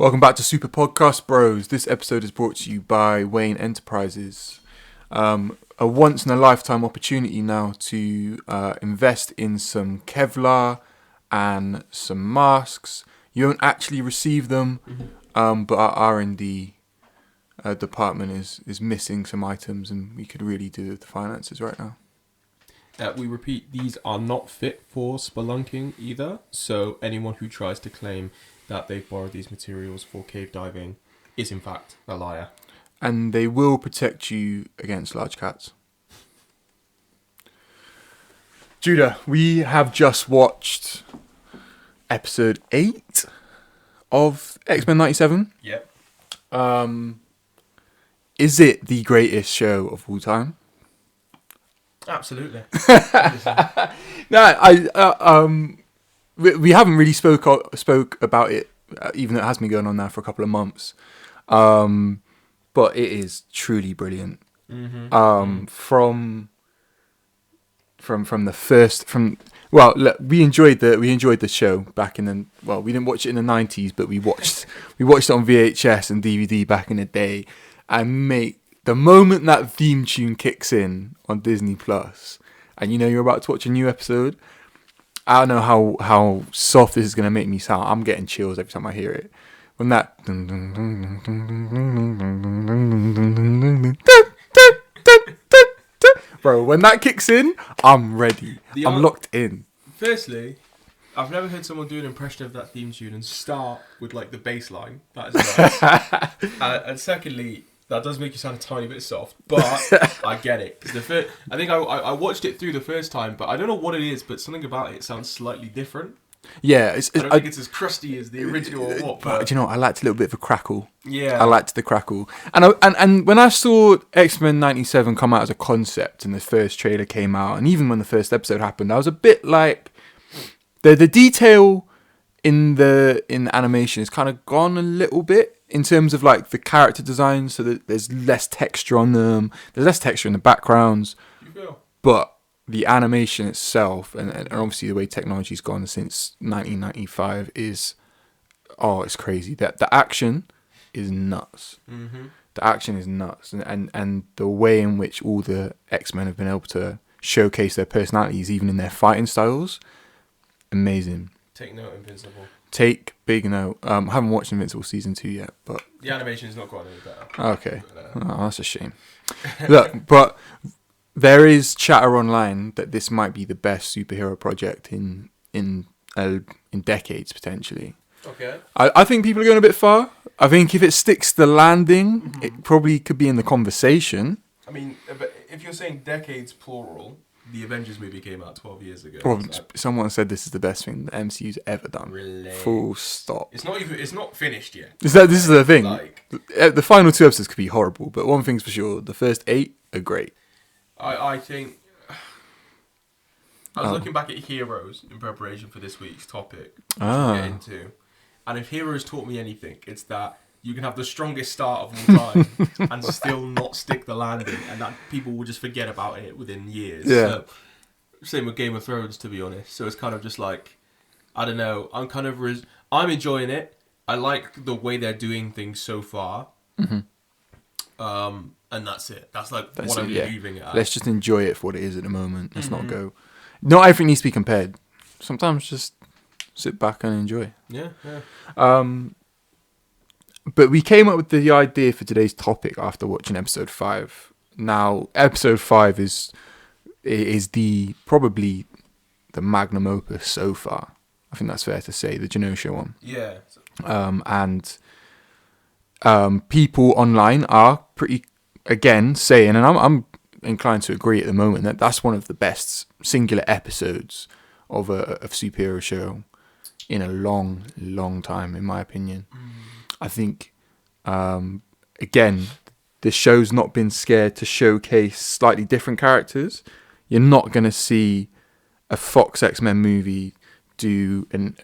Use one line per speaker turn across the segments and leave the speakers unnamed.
Welcome back to Super Podcast Bros. This episode is brought to you by Wayne Enterprises. A once in a lifetime opportunity now to invest in some Kevlar and some masks. You won't actually receive them, but our R&D department is missing some items, and we could really do with the finances right now.
We repeat, these are not fit for spelunking either, so anyone who tries to claim that they've borrowed these materials for cave diving is in fact a liar.
And they will protect you against large cats. Judah, we have just watched episode 8 of X-Men 97.
Yep.
Is it the greatest show of all time?
Absolutely.
No, we haven't really spoke about it, even though it has been going on now for a couple of months. But it is truly brilliant. From the first look, we enjoyed the show back in the we didn't watch it in the 90s, but we watched it on VHS and DVD back in the day. And mate, the moment that theme tune kicks in on Disney Plus, and you're about to watch a new episode, I don't know how soft this is going to make me sound. I'm getting chills every time I hear it. When that... Bro, when that kicks in, I'm ready. I'm locked in.
Firstly, I've never heard someone do an impression of that theme tune and start with like the bass line. That is nice. And secondly, that does make you sound a tiny bit soft, but I get it. 'Cause I think I watched it through the first time, but I don't know what it is, but something about it sounds slightly different.
Yeah,
I don't think it's as crusty as the original or what.
But do you know what? I liked a little bit of a crackle.
Yeah.
I liked the crackle. And when I saw X-Men 97 come out as a concept and the first trailer came out, and even when the first episode happened, I was a bit like... The detail in the animation has kind of gone a little bit in terms of like the character design, so that there's less texture on them. There's less texture in the backgrounds.
You feel?
But the animation itself, and obviously the way technology's gone since 1995 is, it's crazy. That the action is nuts. Mm-hmm. The action is nuts, and the way in which all the X-Men have been able to showcase their personalities, even in their fighting styles, amazing.
Take note, Invincible.
Take big note. I haven't watched Invincible season 2 yet, but
The animation is not quite any better.
okay. That's a shame. Look, but there is chatter online that this might be the best superhero project in decades potentially.
Okay.
I think people are going a bit far. I think if it sticks to the landing, it probably could be in the conversation.
I mean, if you're saying decades plural, the Avengers movie came out 12 years ago.
Well, someone said this is the best thing the MCU's ever done.
Really?
Full stop.
It's not finished yet.
This is the thing. The final 2 episodes could be horrible, but one thing's for sure: the first 8 are great.
I think I was looking back at Heroes in preparation for this week's topic, which we'll get into, and if Heroes taught me anything, it's that you can have the strongest start of all time and still not stick the landing, and that people will just forget about it within years.
Yeah.
So, same with Game of Thrones, to be honest. So it's kind of just like, I don't know. I'm enjoying it. I like the way they're doing things so far. Mm-hmm. And that's it. That's what I'm leaving it at.
Let's just enjoy it for what it is at the moment. Let's not go... Not everything needs to be compared. Sometimes just sit back and enjoy.
Yeah.
But we came up with the idea for today's topic after watching episode 5. Now, episode 5 is probably the magnum opus so far. I think that's fair to say, the Genosha one.
Yeah.
People online are pretty, again, saying, and I'm inclined to agree at the moment, that that's one of the best singular episodes of a superhero show in a long, long time, in my opinion. I think, again, the show's not been scared to showcase slightly different characters. You're not going to see a Fox X-Men movie do an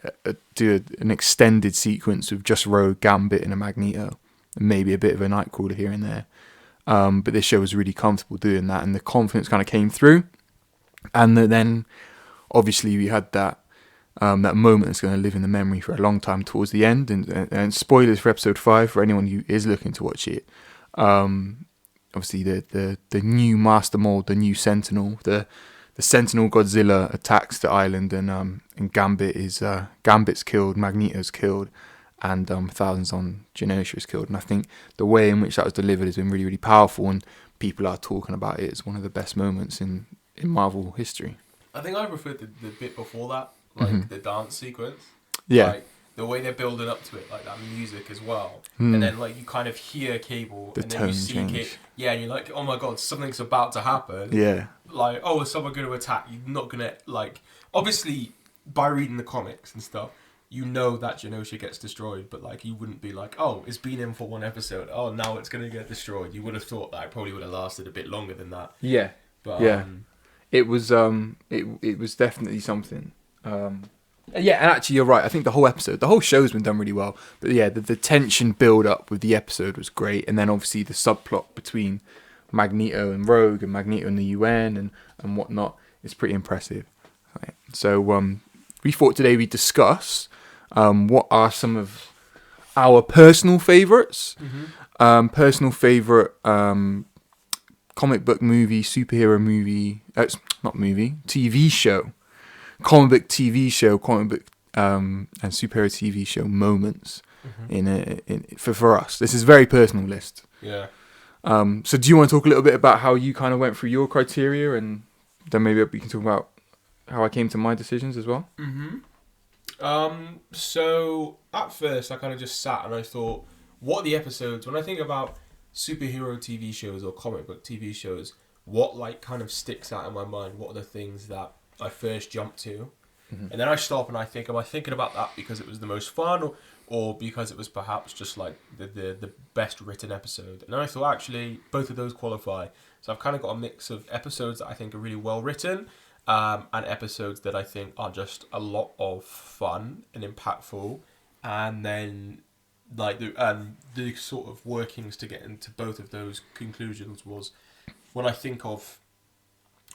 extended sequence with just Rogue, Gambit, and a Magneto, and maybe a bit of a Nightcrawler here and there. But this show was really comfortable doing that, and the confidence kind of came through. And then, obviously, we had that that moment that's going to live in the memory for a long time towards the end. And spoilers for episode 5 for anyone who is looking to watch it. Obviously, the new Master Mold, the new Sentinel, the Sentinel Godzilla attacks the island, and Gambit's killed, Magneto's killed, and thousands on Genosha is killed. And I think the way in which that was delivered has been really, really powerful, and people are talking about it as one of the best moments in Marvel history.
I think I preferred the bit before that, like the dance sequence.
Yeah.
Like, the way they're building up to it, like that music as well. And then, like, you kind of hear Cable,
The
and then you see
tone
Cable.
change.
Yeah, and you're like, oh my god, something's about to happen.
Yeah.
Like, oh, is someone going to attack? You're not going to, like... Obviously, by reading the comics and stuff, you know that Genosha gets destroyed, but, like, you wouldn't be like, oh, it's been in for one episode. Oh, now it's going to get destroyed. You would have thought that it probably would have lasted a bit longer than that.
Yeah.
But,
Yeah. It was it was definitely something. Yeah, and actually you're right. I think the whole show's been done really well. But yeah, the tension build up with the episode was great, and then obviously the subplot between Magneto and Rogue and Magneto and the UN and whatnot is pretty impressive. Right. So we thought today we'd discuss what are some of our personal favourites, personal favourite comic book movie, superhero movie, not movie, TV show. Comic book TV show, comic book and superhero TV show moments for us. This is a very personal list.
yeah.
So do you want to talk a little bit about how you kind of went through your criteria, and then maybe we can talk about how I came to my decisions as well?
So at first I kind of just sat and I thought, what are the episodes, when I think about superhero TV shows or comic book TV shows, what like kind of sticks out in my mind? What are the things that I first jumped to? And then I stop and I think, am I thinking about that because it was the most fun, or because it was perhaps just like the best written episode? And then I thought, actually, both of those qualify. So I've kind of got a mix of episodes that I think are really well written, and episodes that I think are just a lot of fun and impactful. And then like the sort of workings to get into both of those conclusions was, when I think of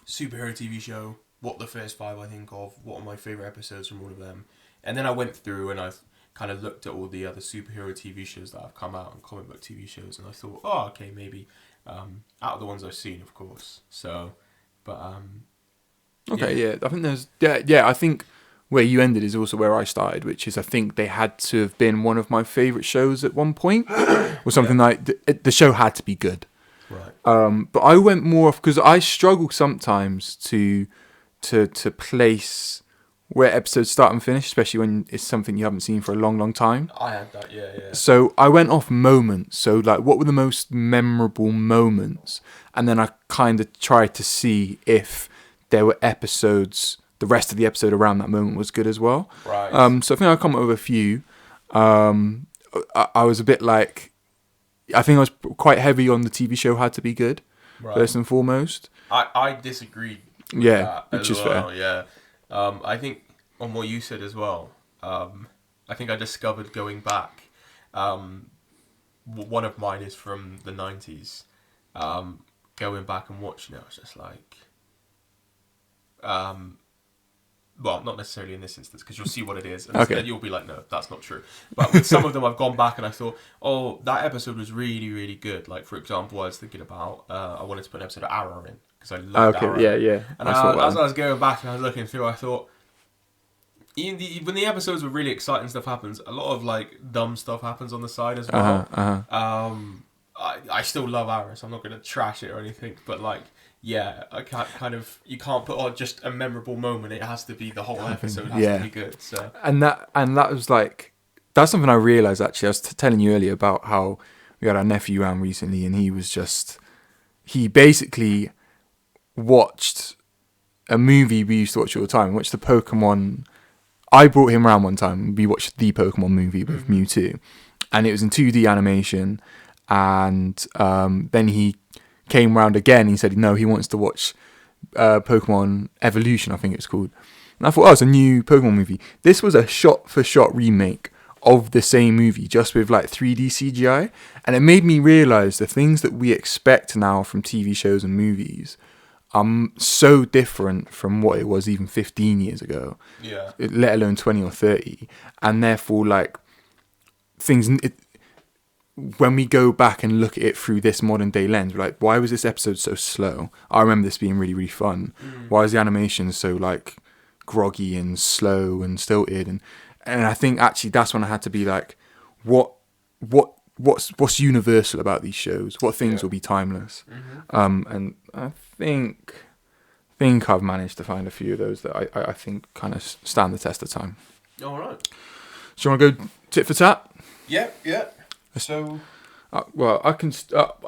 superhero TV show, what the first 5 I think of, what are my favourite episodes from all of them. And then I went through and I've kind of looked at all the other superhero TV shows that have come out and comic book TV shows, and I thought, oh, okay, maybe out of the ones I've seen, of course. So, but
Okay, yeah. I think there's I think where you ended is also where I started, which is I think they had to have been one of my favourite shows at one point, or something like the show had to be good.
right.
But I went more off because I struggle sometimes to place where episodes start and finish, especially when it's something you haven't seen for a long, long time.
I had that, yeah.
So I went off moments. So like, what were the most memorable moments? And then I kind of tried to see if there were episodes, the rest of the episode around that moment was good as well.
Right.
So I think I'll come up with a few. I was a bit like, I think I was quite heavy on the TV show had to be good, first and foremost.
I disagreed.
Yeah, which is fair.
Yeah. I think on what you said as well, I think I discovered going back, one of mine is from the 90s, going back and watching it, I was just like, well, not necessarily in this instance, because you'll see what it is, and then you'll be like, no, that's not true. But with some of them, I've gone back and I thought, oh, that episode was really, really good. Like, for example, I was thinking about, I wanted to put an episode of Arrow in, because I loved Arrow.
Yeah.
And as I was going back and I was looking through, I thought, when the episodes were really exciting, stuff happens, a lot of, like, dumb stuff happens on the side as well. I still love Arrow, so I'm not going to trash it or anything, but, like, yeah, I can't you can't put on just a memorable moment. It has to be the whole episode has to be good. So
and that was like, that's something I realised actually. I was telling you earlier about how we had our nephew around recently, and he basically watched a movie we used to watch all the time. We watched the Pokemon. I brought him around one time. We watched the Pokemon movie with Mewtwo, and it was in 2D animation. And then he came round again. He said, no, he wants to watch Pokemon Evolution, I think it's called. And I thought, oh, it's a new Pokemon movie. This was a shot-for-shot remake of the same movie, just with like 3D CGI. And it made me realise the things that we expect now from TV shows and movies so different from what it was even 15 years ago,
Yeah.
let alone 20 or 30, and therefore like things. When we go back and look at it through this modern day lens, we're like, why was this episode so slow? I remember this being really, really fun. Why is the animation so like groggy and slow and stilted? And I think actually that's when I had to be like, what's universal about these shows? What things will be timeless? And I think I've managed to find a few of those that I think kind of stand the test of time.
All right.
Do you want to go tit for tat?
Yeah. So,
Well, I can.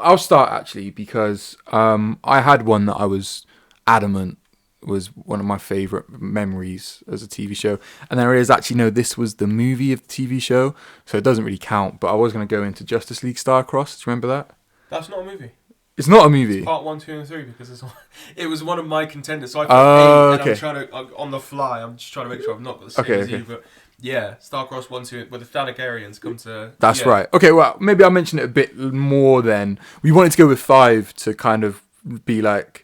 I'll start actually because I had one that I was adamant was one of my favourite memories as a TV show, and there is actually no. This was the movie of the TV show, so it doesn't really count. But I was going to go into Justice League Starcross. Do you remember that?
that's not a movie.
It's not a movie.
Part 1, 2, and 3 because it was one of my contenders. So I put 8, and I'm trying to on the fly. I'm just trying to make sure I've not got the same as you. But yeah, Starcross 1, 2, where the Thanagarians come to.
That's right. Okay, well maybe I mentioned it a bit more. Then we wanted to go with 5 to kind of be like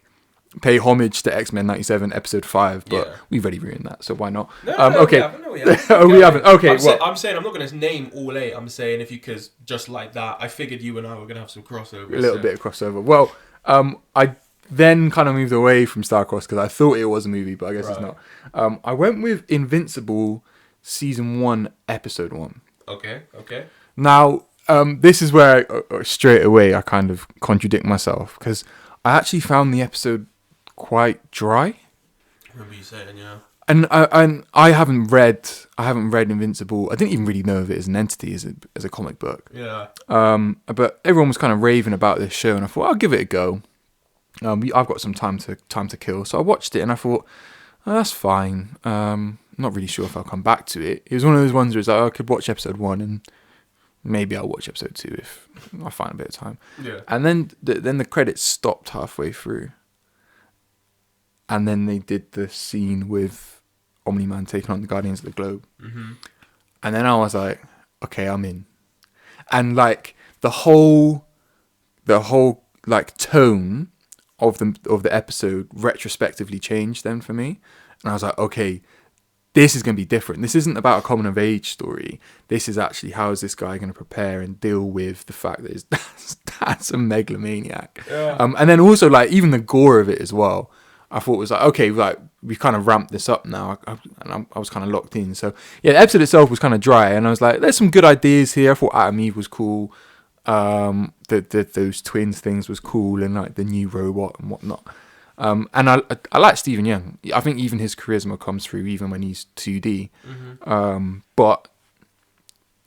pay homage to X-Men 97 episode 5, but we've already ruined that, so why not? Okay.
We haven't.
Oh, we haven't. Okay,
I'm saying I'm not going to name all 8. I'm saying if you could just like that. I figured you and I were going to have some crossover.
A little bit of crossover. Well, I then kind of moved away from Starcross because I thought it was a movie, but I guess it's not. I went with Invincible season 1, episode 1.
Okay.
Now, this is where straight away I kind of contradict myself because I actually found the episode quite dry.
I remember you saying, yeah.
And I haven't read Invincible. I didn't even really know of it as an entity, as a comic book.
Yeah.
But everyone was kind of raving about this show, and I thought I'll give it a go. I've got some time to kill, so I watched it, and I thought, oh, that's fine. Not really sure if I'll come back to it. It was one of those ones where it's like, I could watch episode 1, and maybe I'll watch episode 2 if I find a bit of time.
Yeah.
And then the credits stopped halfway through. And then they did the scene with Omni-Man taking on the Guardians of the Globe.
Mm-hmm.
And then I was like, okay, I'm in. And like the whole like tone of the episode retrospectively changed then for me. And I was like, okay, this is going to be different. This isn't about a coming of age story. This is actually how is this guy going to prepare and deal with the fact that his dad's a megalomaniac.
Yeah.
And then also like even the gore of it as well. I thought it was like, okay, like we've kind of ramped this up now, and I was kind of locked in. So yeah, the episode itself was kind of dry, and I was like, there's some good ideas here. I thought Atom Eve was cool. Those twins things was cool, and like the new robot and whatnot. And I like Stephen Young. I think even his charisma comes through even when he's 2D.
Mm-hmm.
But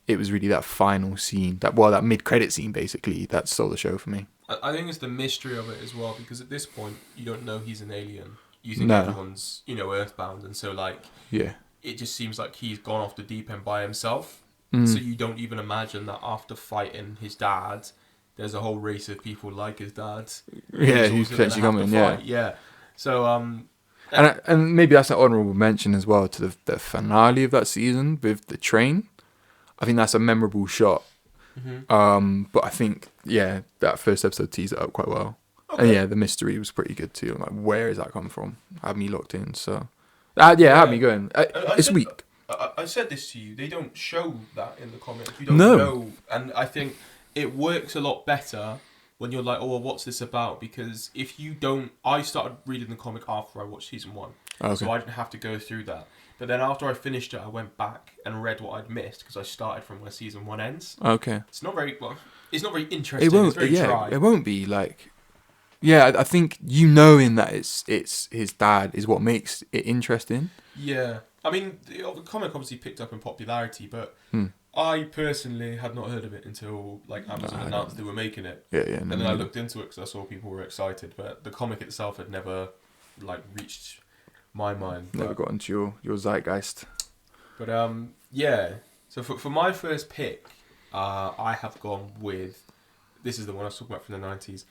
it was really that final scene, that mid-credit scene basically, that stole the show for me.
I think it's the mystery of it as well, because at this point you don't know he's an alien. You think
No.
everyone's earthbound, and so like
Yeah.
it just seems like he's gone off the deep end by himself.
Mm.
So you don't even imagine that after fighting his dad, there's a whole race of people like his dad.
Yeah, who's potentially coming.
Yeah. So
and maybe that's an honourable mention as well to the finale of that season with the train. I think that's a memorable shot.
Mm-hmm.
But I think that first episode teased it up quite well.
Okay.
And yeah, the mystery was pretty good too. Like, where is that come from? Had me locked in. So had me going. It's weak.
I said this to you. They don't show that in the comic. You don't
No.
know, and I think it works a lot better when you're like, oh, well, what's this about? Because if you don't, I started reading the comic after I watched season 1, so I didn't have to go through that. But then after I finished it, I went back and read what I'd missed because I started from where season 1 ends.
Okay.
It's not very It's not very interesting.
It won't.
It's very dry.
It won't be like. Yeah, I think in that it's his dad is what makes it interesting.
Yeah, I mean the comic obviously picked up in popularity, but I personally had not heard of it until like Amazon announced they were making it.
Yeah.
And then I looked into it because I saw people were excited, but the comic itself had never like reached my mind.
Never got into your zeitgeist.
But yeah. So for my first pick, I have gone with, this is the one I was talking about from the 90s,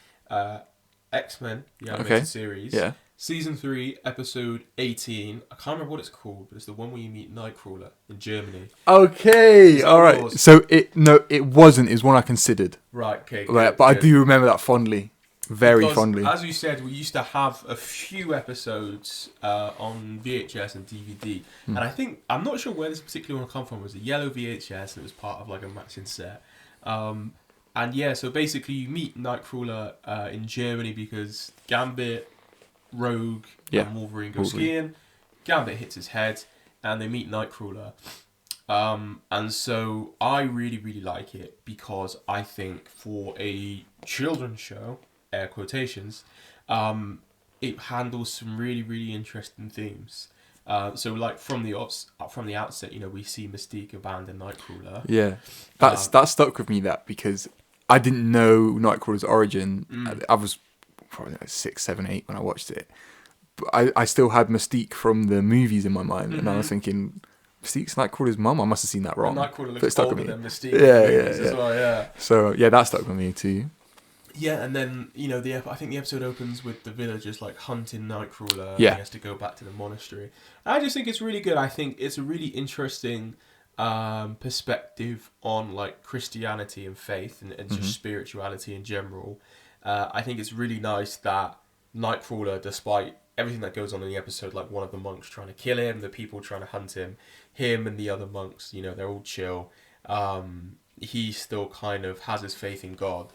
X-Men, the animated series.
Yeah.
Season 3, episode 18. I can't remember what it's called, but it's the one where you meet Nightcrawler in Germany.
Okay, all right.
Yours?
So it wasn't. It's one I considered.
Right, okay.
Right,
good,
but
good.
I do remember that fondly. very
because,
fondly.
as you said, we used to have a few episodes on VHS and DVD, and I'm not sure where this particular one come from. It was a yellow VHS, and it was part of like a matching set. And yeah, so basically you meet Nightcrawler in Germany because Gambit, Rogue, and Wolverine go skiing. Gambit hits his head, and they meet Nightcrawler. And so I really, really like it because I think for a children's show, air quotations, it handles some really, really interesting themes. So like from the outset, you know, we see Mystique abandon Nightcrawler.
Yeah, that stuck with me because I didn't know Nightcrawler's origin. I was probably like 6, 7, 8 when I watched it, but I still had Mystique from the movies in my mind, and I was thinking, Mystique's Nightcrawler's mum. I must have seen that wrong.
And Nightcrawler looks older than Mystique.
Yeah.
As well, yeah.
So yeah, that stuck with me too.
Yeah, and then you know I think the episode opens with the villagers like hunting Nightcrawler.
Yeah.
And he has to go back to the monastery. I just think it's really good. I think it's a really interesting perspective on like Christianity and faith and just spirituality in general. I think it's really nice that Nightcrawler, despite everything that goes on in the episode, like one of the monks trying to kill him, the people trying to hunt him and the other monks, you know, they're all chill. He still kind of has his faith in God.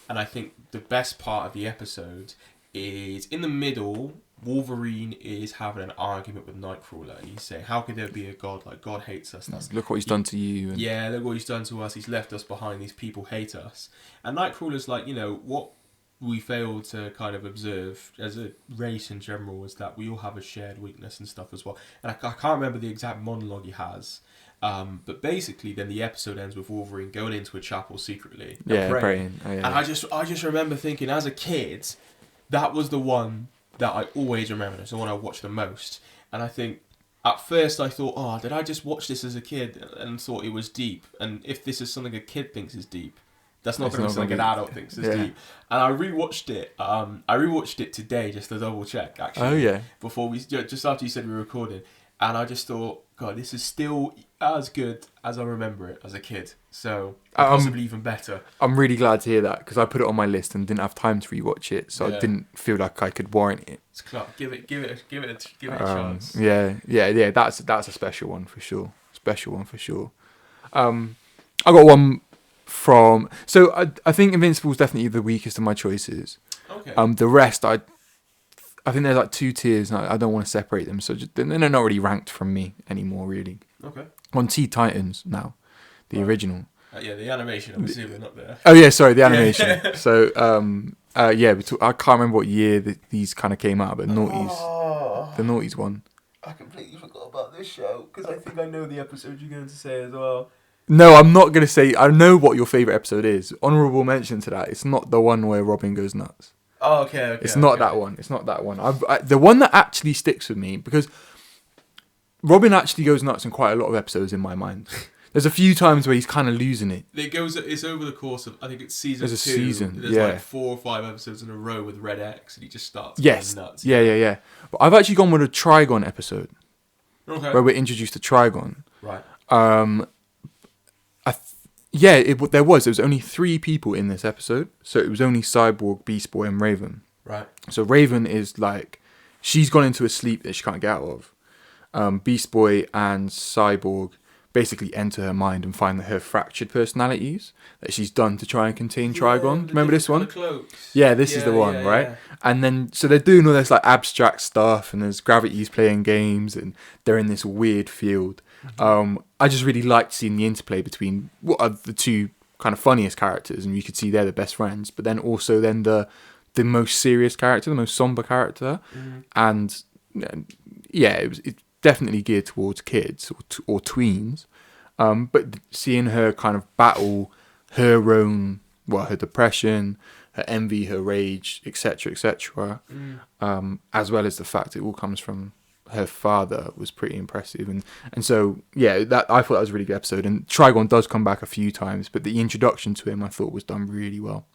And I think the best part of the episode is in the middle, Wolverine is having an argument with Nightcrawler, and he's saying, how could there be a God? Like, God hates us.
Look what he's done to you. And...
yeah, look what he's done to us. He's left us behind. These people hate us. And Nightcrawler's like, you know, what we fail to kind of observe as a race in general is that we all have a shared weakness and stuff as well. And I can't remember the exact monologue he has. But basically, then the episode ends with Wolverine going into a chapel secretly. And praying.
Oh, yeah.
And I just remember thinking, as a kid, that was the one that I always remember. It's the one I watched the most. And I think, at first I thought, oh, did I just watch this as a kid and thought it was deep? And if this is something a kid thinks is deep, that's not going to be something an adult thinks is deep. And I rewatched it. I rewatched it today just to double check, actually.
Oh, yeah.
Before just after you said we were recording. And I just thought, God, this is still as good as I remember it as a kid. So, possibly even better.
I'm really glad to hear that, because I put it on my list and didn't have time to rewatch it, so I didn't feel like I could warrant it.
It's Clark. Give it a chance.
Yeah. That's a special one for sure. I got one from... So, I think Invincible's definitely the weakest of my choices.
Okay.
The rest, I think there's like 2 tiers, and I don't want to separate them, so they're not really ranked from me anymore, really.
Okay.
On Teen Titans now, the original.
Yeah, the animation, I'm assuming, not there.
Oh yeah, sorry, the animation. So, I can't remember what year these kind of came out, but Naughty's, the Naughty's one.
I completely forgot about this show, because I think I know the episode you're going to say as well.
No, I'm not going to say, I know what your favourite episode is. Honourable mention to that, it's not the one where Robin goes nuts.
Oh, okay.
It's not that one. It's not that one. The one that actually sticks with me, because Robin actually goes nuts in quite a lot of episodes in my mind. There's a few times where he's kind of losing it.
It's over the course of, I think it's season 2.
There's a season,
There's like 4 or 5 episodes in a row with Red X, and he just starts going nuts.
Yeah. But I've actually gone with a Trigon episode.
Okay.
Where we're introduced to Trigon.
Right.
There was only 3 people in this episode, so it was only Cyborg, Beast Boy, and Raven.
Right.
So Raven is like, she's gone into a sleep that she can't get out of. Beast Boy and Cyborg basically enter her mind and find her fractured personalities that she's done to try and contain Trigon. Remember this one? Yeah, this is the one, right? Yeah. And then, so they're doing all this like abstract stuff, and there's gravity's playing games, and they're in this weird field. I just really liked seeing the interplay between what are the 2 kind of funniest characters, and you could see they're the best friends, but then also then the most serious character, the most somber character, and it's definitely geared towards kids or tweens, but seeing her kind of battle her own, her depression, her envy, her rage, etc., as well as the fact it all comes from her father, was pretty impressive, and so that I thought that was a really good episode. And Trigon does come back a few times, but the introduction to him I thought was done really well.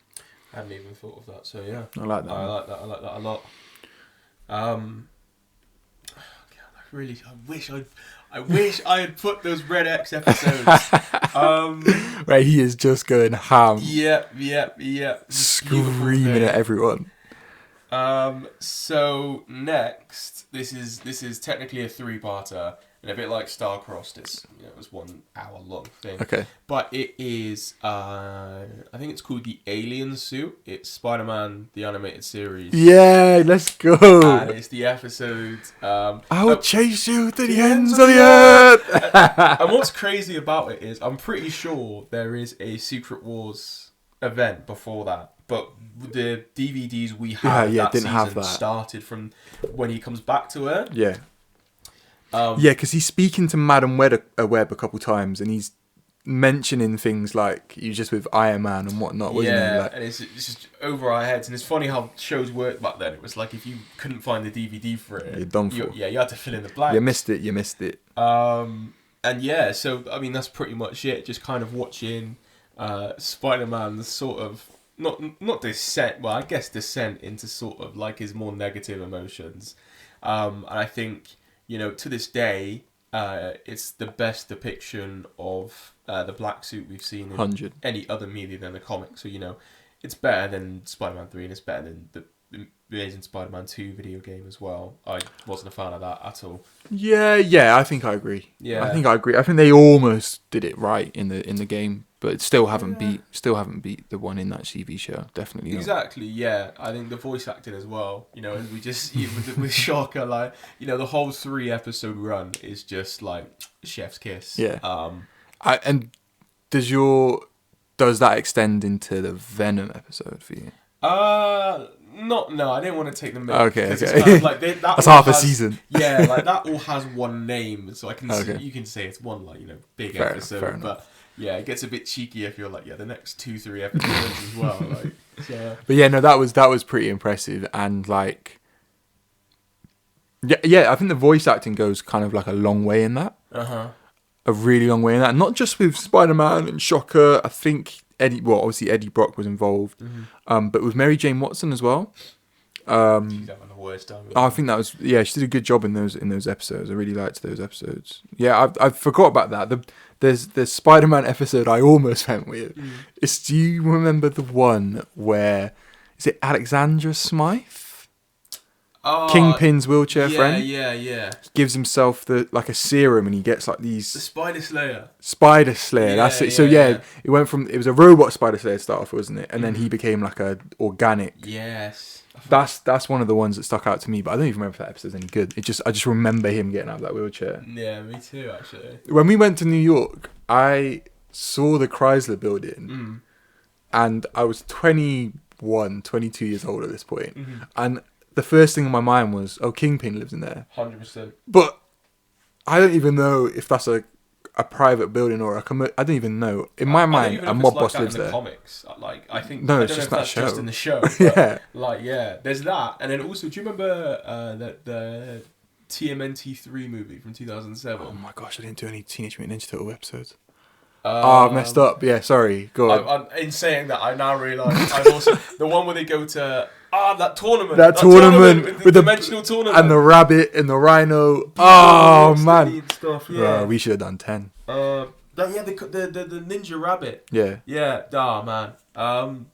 I hadn't even thought of that, so yeah,
I like that.
I like that a lot. I wish I had put those Red X episodes.
Right, he is just going ham.
Yep.
Screaming at everyone.
So next, this is technically a three-parter, and a bit like Star-Crossed, it was 1 hour long thing.
Okay.
But it is, I think it's called the Alien Suit. It's Spider-Man the animated series.
Yeah, let's go.
And it's the episode.
I will chase you to the ends of the earth.
And what's crazy about it is, I'm pretty sure there is a Secret Wars event before that. But the DVDs we had that
didn't
season
have that.
started from when he comes back to Earth.
Yeah. Because he's speaking to Madam Web a couple times, and he's mentioning things like you just with Iron Man and whatnot, wasn't he? Like,
And it's just over our heads. And it's funny how shows worked back then. It was like if you couldn't find the DVD for it,
you're done for.
You had to fill in the blanks.
You missed it.
And yeah, so I mean that's pretty much it. Just kind of watching Spider-Man sort of not descent. Well, I guess descent into sort of like his more negative emotions. And I think to this day, it's the best depiction of the black suit we've seen in
100.
any other media than the comics. So it's better than Spider-Man 3, and it's better than the Amazing Spider-Man 2 video game as well. I wasn't a fan of that at all.
Yeah, I think I agree.
Yeah.
I think I agree. I think they almost did it right in the game, but still haven't beat the one in that TV show. Definitely not.
Exactly. Yeah, I think the voice acting as well. And we just with Shocker, like the whole 3-episode run is just like chef's kiss.
Yeah. And does that extend into the Venom episode for you?
No, I didn't want to take the mic.
Okay.
It's kind of like
that's half a season.
Yeah, like that all has one name, so I can
Okay.
you can say it's one big
Fair
episode,
enough.
but yeah, it gets a bit cheeky if you're like the next 2-3 episodes as well. Like, so.
But yeah, no, that was pretty impressive, and like, yeah, I think the voice acting goes kind of like a long way in that. A really long way in that. Not just with Spider-Man and Shocker. I think obviously Eddie Brock was involved, but with Mary Jane Watson as well.
She's having the worst time.
I think that was she did a good job in those episodes. I really liked those episodes. Yeah, I forgot about that. There's the Spider-Man episode I almost went with. Do you remember the one where is it Alexandra Smythe? Kingpin's wheelchair friend.
Yeah.
Gives himself a serum, and he gets like these.
The Spider Slayer.
Spider Slayer. That's it. So it went from it was a robot Spider Slayer to start off, wasn't it? And then he became like a organic.
Yes.
That's one of the ones that stuck out to me, but I don't even remember if that episode's any good. I just remember him getting out of that wheelchair.
Yeah, me too. Actually.
When we went to New York, I saw the Chrysler Building, and I was 21, 22 years old at this point, and the first thing on my mind was, Kingpin lives in there.
100%.
But I don't even know if that's a private building or I don't even know. In my mind, a mob boss lives there.
In the comics, I think.
No,
I
it's
don't
just
know
that
if that's
show.
just in the show. But, there's that, and then also, do you remember the TMNT3 movie from 2007?
Oh my gosh, I didn't do any Teenage Mutant Ninja Turtle episodes. I messed up. Yeah, sorry. Go on.
In saying that, I now realise I've also the one where they go to that tournament.
That tournament with the
dimensional tournament
and the rabbit and the rhino. Oh man,
stuff. Yeah,
we should have done 10.
The ninja rabbit.
Yeah.
Oh man.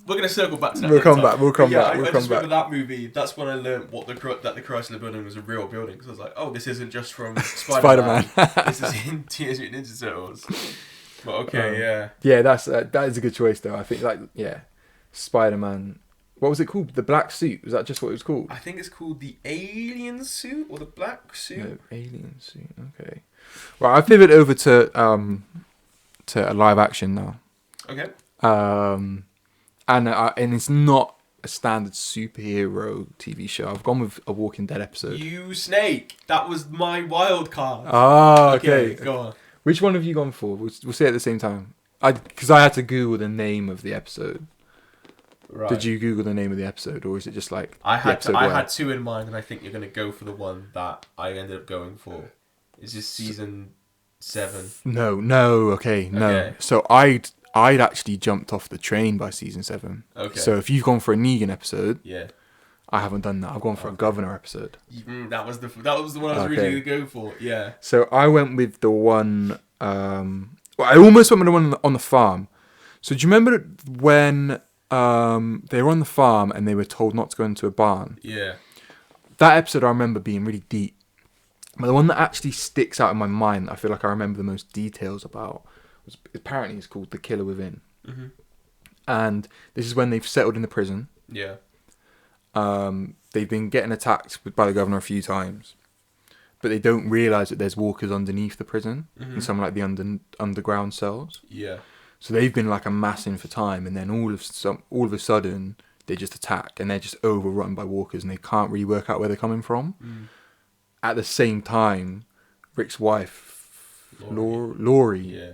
We're gonna circle back to that.
We'll come back.
I just remember that movie. That's when I learned that the Chrysler Building was a real building. Because I was like, oh, this isn't just from Spider-Man. This is in Teenage Mutant Ninja Turtles. But okay,
yeah, that is a good choice though. I think Spider-Man. What was it called? The black suit. Was that just what it was called?
I think it's called the Alien Suit or the Black Suit.
No, Alien Suit. Okay. Right, I pivot over to a live action now.
Okay.
And it's not a standard superhero TV show. I've gone with a Walking Dead episode.
You snake! That was my wild card.
Ah, okay.
Go on.
Which one have you gone for? We'll say it at the same time. Because I had to Google the name of the episode.
Right.
Did you Google the name of the episode, or is it just like
I had two in mind, and I think you're going to go for the one that I ended up going for. Is this season 7?
No. Okay, no.
Okay.
So I'd actually jumped off the train by season 7.
Okay.
So if you've gone for a Negan episode,
yeah,
I haven't done that. I've gone for a Governor episode.
That was the one I was really going to go for. Yeah.
So I went with the one. I almost went with the one on the farm. So do you remember when They were on the farm and they were told not to go into a barn.
Yeah.
That episode I remember being really deep. But the one that actually sticks out in my mind, I feel like I remember the most details about, was apparently it's called The Killer Within.
Mm-hmm.
And this is when they've settled in the prison.
Yeah.
They've been getting attacked by the governor a few times. But they don't realise that there's walkers underneath the prison.
Mm-hmm.
In some like the underground cells.
Yeah.
So they've been like amassing for time. And then all of a sudden, they just attack. And they're just overrun by walkers. And they can't really work out where they're coming from.
Mm.
At the same time, Rick's wife,
Laurie.
Laurie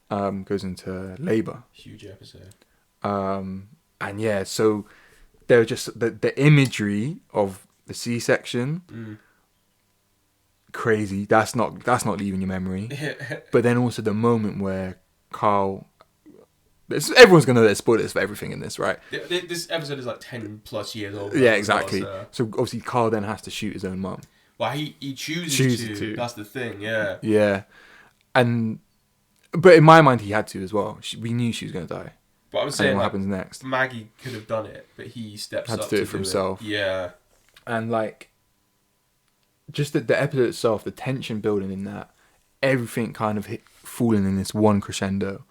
Yeah.
goes into labour.
Huge episode.
And yeah, so they're just the imagery of the C-section, crazy. That's not leaving your memory. But then also the moment where Carl, everyone's gonna know there's spoilers for everything in this, right?
This episode is like 10 plus years old.
Yeah, exactly.
Well,
so obviously Carl then has to shoot his own mum.
well, he chooses to. That's the thing. Yeah.
Yeah, but in my mind he had to as well. We knew she was gonna die.
But I'm saying
what
like,
happens next?
Maggie could have done it, but he steps
Had
up
to do it for himself.
Yeah.
And like, just the episode itself, the tension building in that, everything kind of falling in this one crescendo.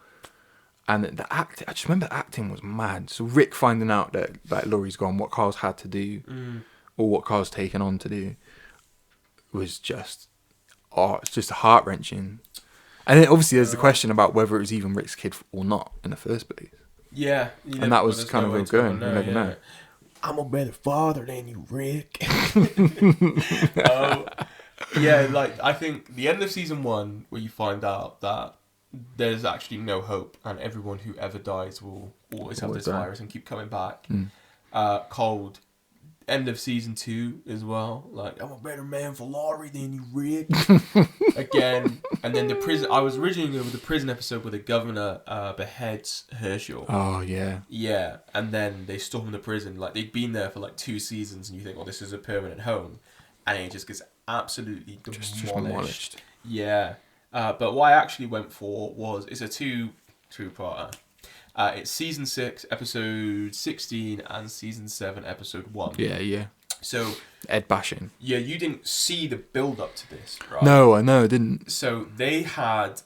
And the act, I just remember the acting was mad. So Rick finding out that like Laurie's gone, what Carl's had to do, or what Carl's taken on to do, was just, it's just heart wrenching. And then obviously there's the question about whether it was even Rick's kid or not in the first place.
Yeah.
And that was kind of ongoing. You never know.
I'm a better father than you, Rick. Yeah, like I think the end of season 1, where you find out that there's actually no hope, and everyone who ever dies will always have this virus and keep coming back. Cold. End of season 2 as well. Like, I'm a better man for Laurie than you, Rick. Again. And then the prison. I was originally going with the prison episode where the governor beheads Herschel.
Oh, yeah.
Yeah. And then they storm the prison. Like, they'd been there for like 2 seasons, and you think, well, this is a permanent home. And it just gets absolutely demolished. Yeah. But what I actually went for was, it's a two-parter. It's season 6, episode 16, and season 7, episode 1.
Yeah.
So
Ed bashing.
Yeah, you didn't see the build up to this, right?
No, I didn't.
So they had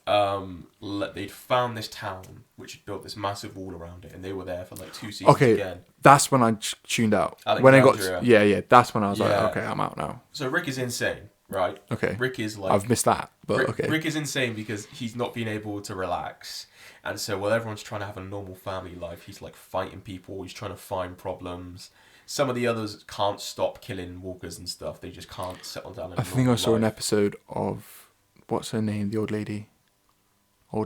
they'd found this town which had built this massive wall around it, and they were there for like 2 seasons again.
That's when I tuned out. When I got that's when I was like, okay, I'm out now.
So Rick is insane, right?
Okay.
Rick is like,
I've missed that, but okay.
Rick is insane because he's not been able to relax. And so while everyone's trying to have a normal family life, he's like fighting people, he's trying to find problems. Some of the others can't stop killing walkers and stuff. They just can't settle down.
I think I saw an episode of, what's her name, the older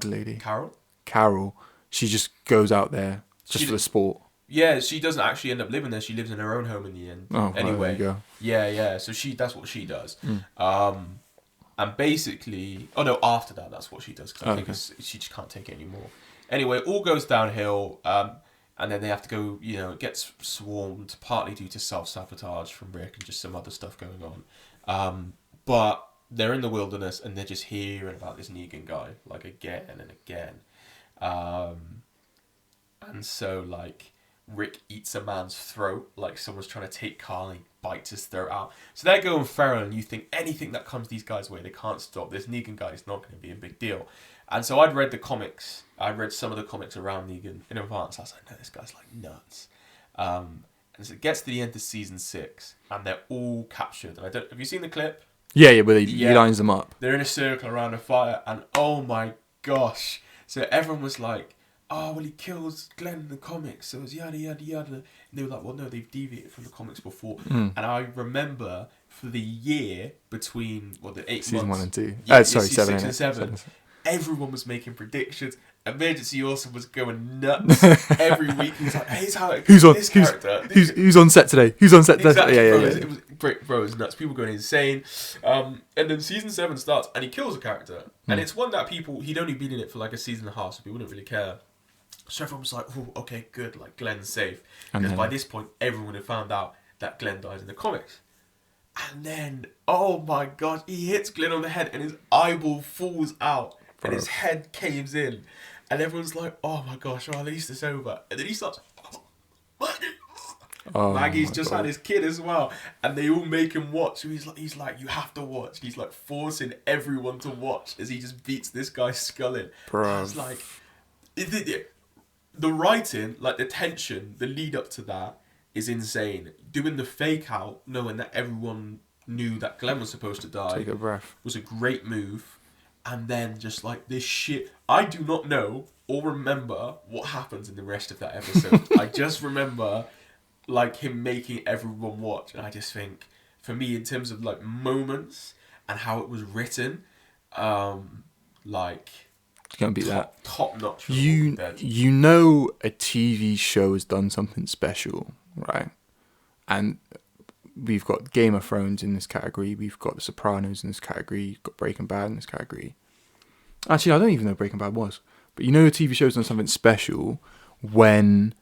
lady. Carol. She just goes out there just for the sport.
Yeah, she doesn't actually end up living there. She lives in her own home in the end.
Oh,
anyway.
there you go.
Yeah. So that's what she does. And basically, after that, that's what she does, because I think she just can't take it anymore. Anyway, it all goes downhill, and then they have to go, it gets swarmed, partly due to self-sabotage from Rick and just some other stuff going on. But they're in the wilderness, and they're just hearing about this Negan guy, like, again and again. And so, like, Rick eats a man's throat, like someone's trying to take Carl, and he bites his throat out. So they're going feral, and you think anything that comes these guys' way, they can't stop. This Negan guy is not going to be a big deal. And so I'd read the comics. I read some of the comics around Negan in advance. I was like, no, this guy's like nuts. And so it gets to the end of season 6, and they're all captured. And have you seen the clip?
Yeah, where he lines them up. They're
in a circle around a fire, and oh my gosh. So everyone was like, oh, well, he kills Glenn in the comics, so it's yada, yada, yada. And they were like, well, no, they've deviated from the comics before. And I remember for the year between, the 8
Season
months.
1 and 2. 7
and 7. Everyone was making predictions. Emergency Awesome was going nuts every week. He was like, hey,
who's on set today? Who's on set today?
Exactly,
Yeah.
It was great, bro. It was nuts. People going insane. And then season 7 starts, and he kills a character. And it's one that he'd only been in it for like a season and a half, so people didn't really care. So everyone was like, oh, okay, good, like Glenn's safe. Because by this point, everyone had found out that Glenn dies in the comics. And then, oh my god, he hits Glenn on the head and his eyeball falls out and his head caves in. And everyone's like, oh my gosh, well, at least it's over. And then he starts
Oh,
Maggie's
my
just
God.
had his kid as well, and they all make him watch. So he's like, you have to watch. He's like forcing everyone to watch as he just beats this guy's skull in. I was
Bruv.
like, the writing, like the tension, the lead up to that is insane. Doing the fake out, knowing that everyone knew that Glenn was supposed to die,
Take a breath.
was a great move. And then just like this shit, I do not know or remember what happens in the rest of that episode. I just remember like him making everyone watch, and I just think, for me, in terms of like moments and how it was written, like
It's gonna be that.
top notch.
You know a TV show has done something special, right? And we've got Game of Thrones in this category. We've got The Sopranos in this category. We've got Breaking Bad in this category. Actually, I don't even know Breaking Bad was. But you know a TV show's done something special when,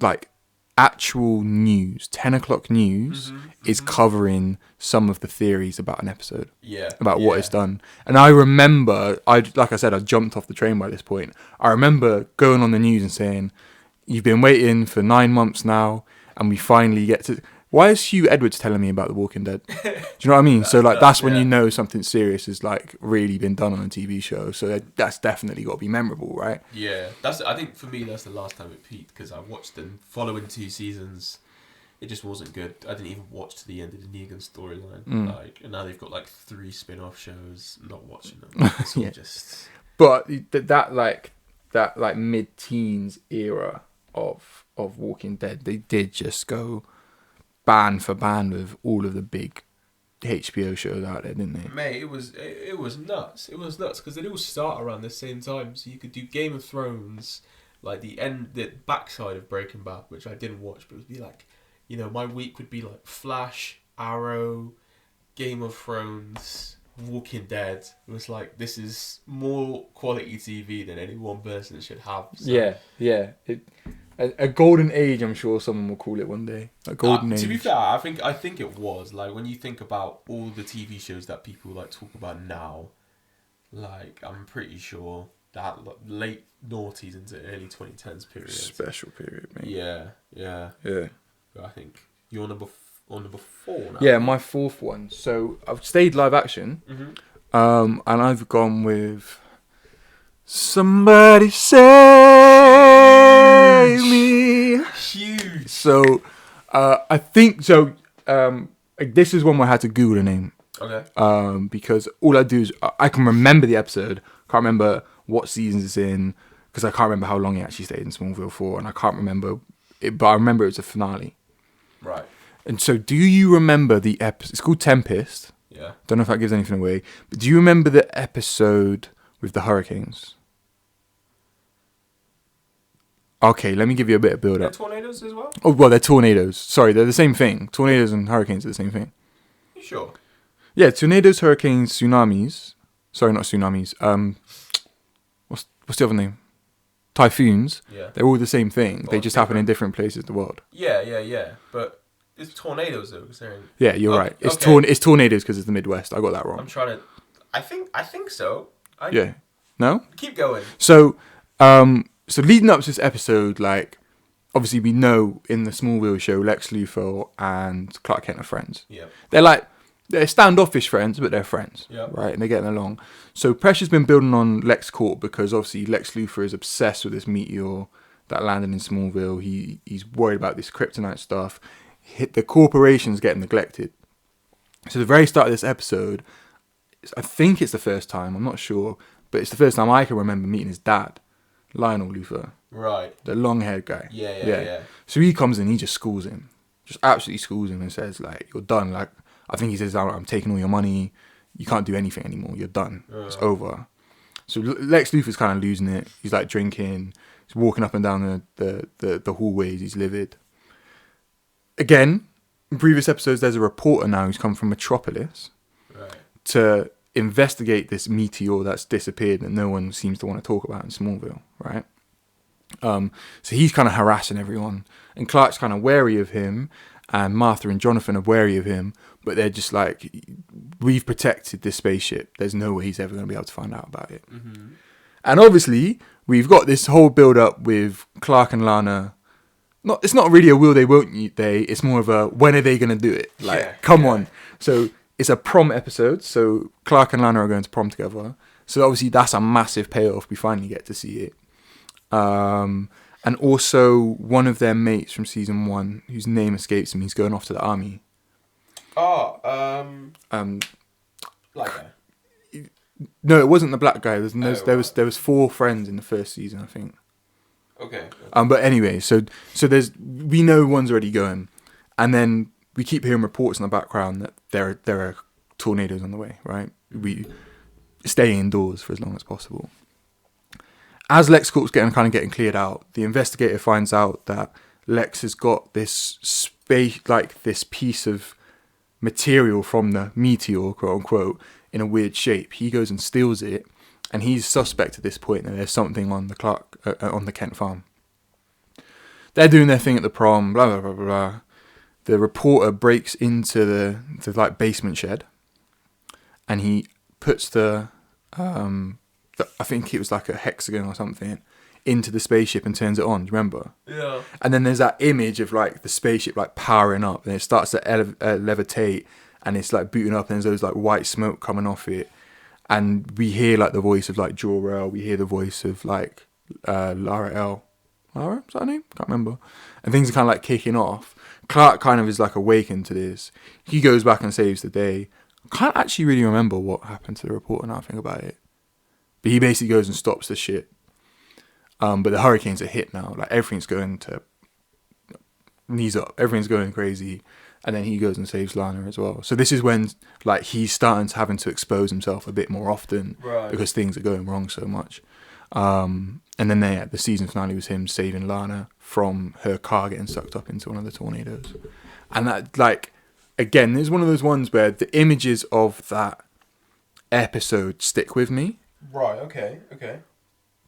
like, actual news, 10 o'clock news, is covering some of the theories about an episode.
Yeah.
About what it's done. And I remember, like I said, I jumped off the train by this point. I remember going on the news and saying, you've been waiting for 9 months now, and we finally get to... Why is Hugh Edwards telling me about The Walking Dead? Do you know what I mean? So like that's when you know something serious has like really been done on a TV show. So that's definitely got to be memorable, right?
Yeah, I think for me that's the last time it peaked, because I watched the following 2 seasons. It just wasn't good. I didn't even watch to the end of the Negan storyline. Like, and now they've got like 3 spin-off shows. I'm not watching them. It's all just.
But that mid-teens era of Walking Dead, they did just go band for band with all of the big HBO shows out there, didn't they?
Mate, it was nuts. It was nuts because they all start around the same time. So you could do Game of Thrones, like the backside of Breaking Bad, which I didn't watch, but it would be like, you know, my week would be like Flash, Arrow, Game of Thrones, Walking Dead. It was like, this is more quality TV than any one person should have. So.
Yeah. A golden age, I'm sure someone will call it one day. A golden age.
To be fair, I think it was. Like, when you think about all the TV shows that people like talk about now, like, I'm pretty sure that late noughties into early 2010s period.
Special period, mate.
Yeah. I think you're on number 4 now.
Yeah, my 4th one. So I've stayed live action, and I've gone with Somebody Save Me.
Huge.
So I think so. This is one where I had to Google the name.
Okay.
Because all I do is I can remember the episode, can't remember what seasons it's in, because I can't remember how long it actually stayed in Smallville for, and I can't remember it, but I remember it was a finale.
Right.
And so, do you remember the episode? It's called Tempest.
Yeah.
Don't know if that gives anything away, but do you remember the episode with the hurricanes? Okay, let me give you a bit of build up.
They're tornadoes as well?
Oh, well, they're tornadoes. Sorry, they're the same thing. Tornadoes and hurricanes are the same thing.
You sure?
Yeah, tornadoes, hurricanes, tsunamis. Sorry, not tsunamis. What's the other name? Typhoons.
Yeah.
They're all the same thing.
Well,
they just happen in different places in the world.
Yeah. But it's tornadoes though.
Yeah, you're right. It's it's tornadoes because it's the Midwest. I got that wrong.
I'm trying to. I think so.
Yeah. No?
Keep going.
So leading up to this episode, like, obviously we know in the Smallville show, Lex Luthor and Clark Kent are friends.
Yeah.
They're standoffish friends, but they're friends.
Yeah.
Right? And they're getting along. So pressure's been building on Lex Court because obviously Lex Luthor is obsessed with this meteor that landed in Smallville. He's worried about this kryptonite stuff. The corporation's getting neglected. So the very start of this episode, I think it's the first time, I'm not sure, but it's the first time I can remember meeting his dad, Lionel Luthor.
Right.
The long-haired guy.
Yeah.
So he comes in, he just schools him. Just absolutely schools him and says, like, you're done. Like, I think he says, I'm taking all your money. You can't do anything anymore. You're done. It's over. So Lex Luthor's kind of losing it. He's like drinking. He's walking up and down the hallways. He's livid. Again, in previous episodes, there's a reporter now who's come from Metropolis to investigate this meteor that's disappeared and no one seems to want to talk about in Smallville, right? So he's kind of harassing everyone. And Clark's kind of wary of him. And Martha and Jonathan are wary of him. But they're just like, we've protected this spaceship. There's no way he's ever going to be able to find out about it. Mm-hmm. And obviously, we've got this whole build-up with Clark and Lana It's not really a will they, won't they. It's more of a when are they going to do it? Like, come on. So it's a prom episode. So Clark and Lana are going to prom together. So obviously that's a massive payoff. We finally get to see it. And also one of their mates from season 1, whose name escapes me, he's going off to the army.
Black guy.
No, it wasn't the black guy. There was 4 friends in the first season, I think.
Okay.
But anyway, so we know one's already going, and then we keep hearing reports in the background that there are tornadoes on the way. Right, we stay indoors for as long as possible. As LexCorp's getting cleared out, the investigator finds out that Lex has got this space, like this piece of material from the meteor, quote unquote, in a weird shape. He goes and steals it, and he's suspect at this point that there's something on the Kent farm. They're doing their thing at the prom, blah blah blah blah. The reporter breaks into the like basement shed, and he puts the I think it was like a hexagon or something into the spaceship and turns it on. Do you remember?
Yeah.
And then there's that image of like the spaceship like powering up, and it starts to levitate, and it's like booting up, and there's those like white smoke coming off it, and we hear like the voice of like Jor-El. We hear the voice of like Lara L. Lara, is that her name? Can't remember. And things are kind of like kicking off. Clark kind of is like awakened to this. He goes back and saves the day. I can't actually really remember what happened to the reporter now I think about it. But he basically goes and stops the shit. But the hurricanes are hit now. Like everything's going to knees up. Everything's going crazy. And then he goes and saves Lana as well. So this is when like he's starting to having to expose himself a bit more often,
right,
because things are going wrong so much. And then the season finale was him saving Lana from her car getting sucked up into one of the tornadoes. And that, like, again, there's one of those ones where the images of that episode stick with me.
Right, okay.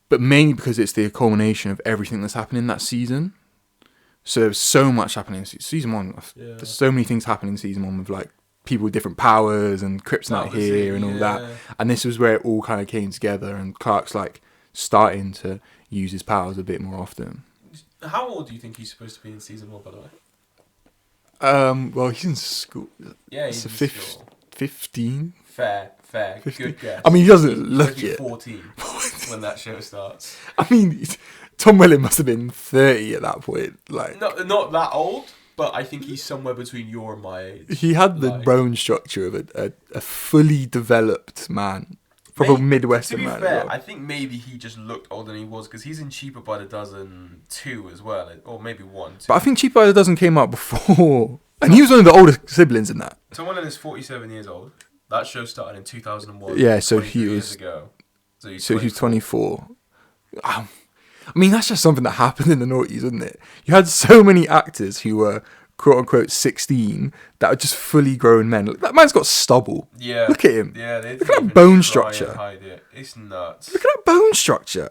But mainly because it's the culmination of everything that's happening in that season. So there's so much happening in season 1. Yeah. There's so many things happening in season 1 with like people with different powers and kryptonite here and all that. And this was where it all kind of came together, and Clark's like starting to use his powers a bit more often.
How old do you think he's supposed to be in season 1, by the way?
Well, he's in school.
Yeah, he's in school.
15?
Fair.
15.
Good guess.
I mean, he doesn't look it.
14 when that show starts.
I mean, Tom Welling must have been 30 at that point. Like,
not that old, but I think he's somewhere between your and my age.
He had the bone structure of a fully developed man. Proper Midwestern man.
To be fair, well. I think maybe he just looked older than he was, because he's in Cheaper by the Dozen 2 as well, or maybe 1, 2.
But I think Cheaper by the Dozen came out before. And he was one of the older siblings in that.
Tom Welling is 47 years old. That show started in 2001.
Yeah, so he was...
years ago.
So he's 24. I mean, that's just something that happened in the noughties, isn't it? You had so many actors who were quote-unquote 16 that are just fully grown men. Look, that man's got stubble.
Yeah.
Look at him.
Yeah,
look at that bone structure.
Hide it. It's nuts.
Look at that bone structure.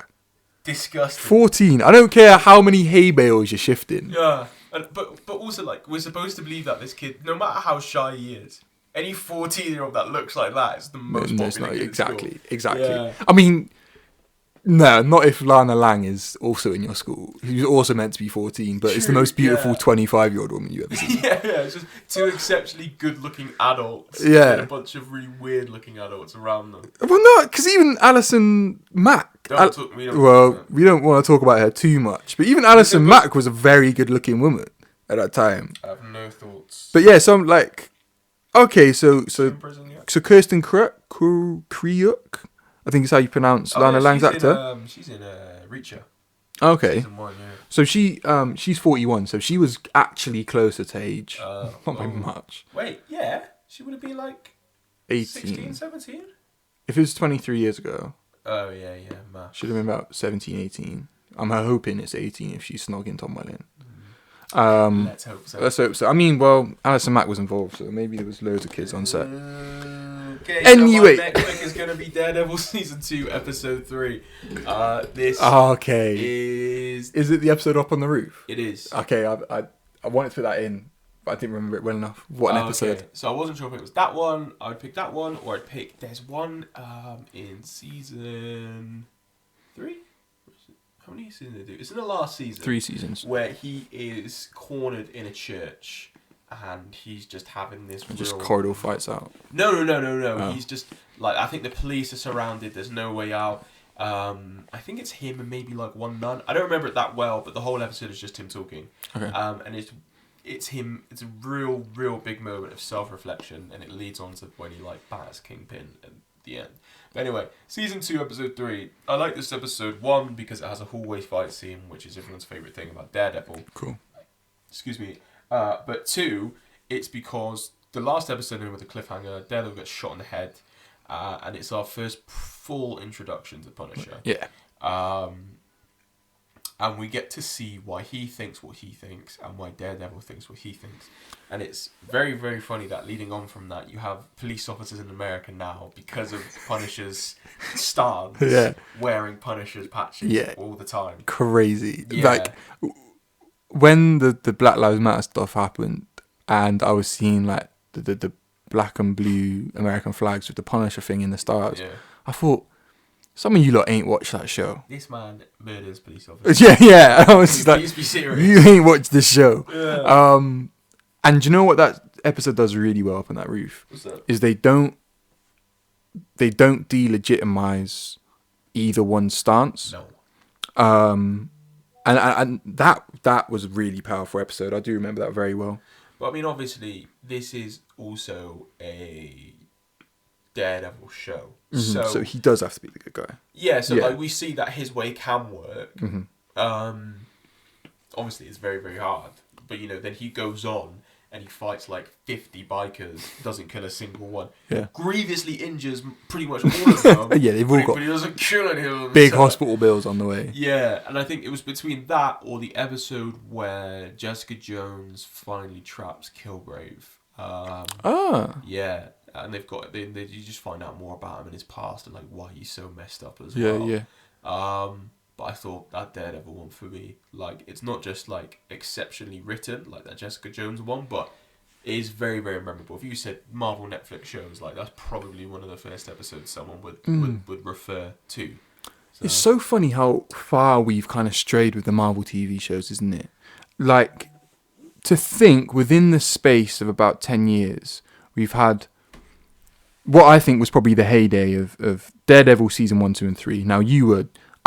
Disgusting.
14. I don't care how many hay bales you're shifting.
Yeah. But also, like, we're supposed to believe that this kid, no matter how shy he is, any 14-year-old that looks like that is the most popular kid
Exactly.
Yeah.
I mean, no, not if Lana Lang is also in your school. She's also meant to be 14, but it's the most beautiful 25-year-old woman you've ever seen.
Yeah, it's just 2 exceptionally good-looking adults.
Yeah.
And a bunch of really weird-looking adults around them.
Well, no, because even Alison Mack. We don't want to talk about her too much, but even Alison Mack was a very good-looking woman at that time.
I have no thoughts.
But yeah, so I'm like, okay, so Kirsten Kriuk, I think is how you pronounce Lana Lang's actor.
She's in Reacher.
Okay.
Season 1, yeah.
So she's 41, so she was actually closer to age. Not by much.
Wait, yeah, she would have been like
18.
16, 17?
If it was 23 years ago.
Oh, yeah, man.
Should have been about 17, 18. I'm hoping it's 18 if she's snogging Tom Welling. Let's hope so. I mean, well, Alison Mack was involved, so maybe there was loads of kids on set.
Okay,
anyway,
so my next pick is going to be Daredevil Season 2, Episode 3. This
is it the episode up on the roof?
It is.
Okay, I wanted to put that in, but I didn't remember it well enough. What an episode.
Okay. So I wasn't sure if it was that one, I would pick that one, or I'd pick, there's one in Season 3? how many seasons did they do? It's in the last season.
3 seasons.
Where he is cornered in a church and he's just having this
And just corridor fights out.
No.
Oh.
He's just like, I think the police are surrounded. There's no way out. I think it's him and maybe like one nun. I don't remember it that well, but the whole episode is just him talking.
Okay.
And it's him. It's a real big moment of self-reflection, and it leads on to when he like batters Kingpin at the end. But anyway, season 2, episode 3. I like this episode 1 because it has a hallway fight scene, which is everyone's favorite thing about Daredevil.
Cool.
Excuse me. But 2, it's because the last episode ended with a cliffhanger. Daredevil gets shot in the head, and it's our first full introduction to Punisher.
Yeah.
And we get to see why he thinks what he thinks and why Daredevil thinks what he thinks. And it's very, very funny that leading on from that, you have police officers in America now, because of Punisher's stance, wearing Punisher's patches all the time.
Crazy.
Yeah.
Like, when the Black Lives Matter stuff happened, and I was seeing like the black and blue American flags with the Punisher thing in the stars, I thought, some of you lot ain't watched that show.
This man murders police officers.
Yeah. I was just like,
please be serious.
You ain't watched this show.
Yeah.
And do you know what that episode does really well up on that roof?
What's that?
Is they don't delegitimize either one's stance.
No.
And that was a really powerful episode. I do remember that very well.
But I mean, obviously, this is also a Daredevil show.
Mm-hmm. So he does have to be the good guy.
Yeah, so like we see that his way can work.
Mm-hmm.
Obviously, it's very, very hard. But, you know, then he goes on and he fights like 50 bikers, doesn't kill a single one.
Yeah.
Grievously injures pretty much all of them.
Yeah, they've all got
but he doesn't kill any of them.
big hospital bills on the way.
Yeah, and I think it was between that or the episode where Jessica Jones finally traps Kilgrave. Yeah, and they've got you just find out more about him in his past and like why he's so messed up as well.
Yeah.
But I thought that Daredevil one for me, like, it's not just like exceptionally written like that Jessica Jones one, but it is very, very memorable. If you said Marvel Netflix shows, like, that's probably one of the first episodes someone would refer to. So.
It's so funny how far we've kind of strayed with the Marvel TV shows, isn't it? Like, to think within the space of about 10 years, we've had what I think was probably the heyday of Daredevil season 1, 2, and 3. Now,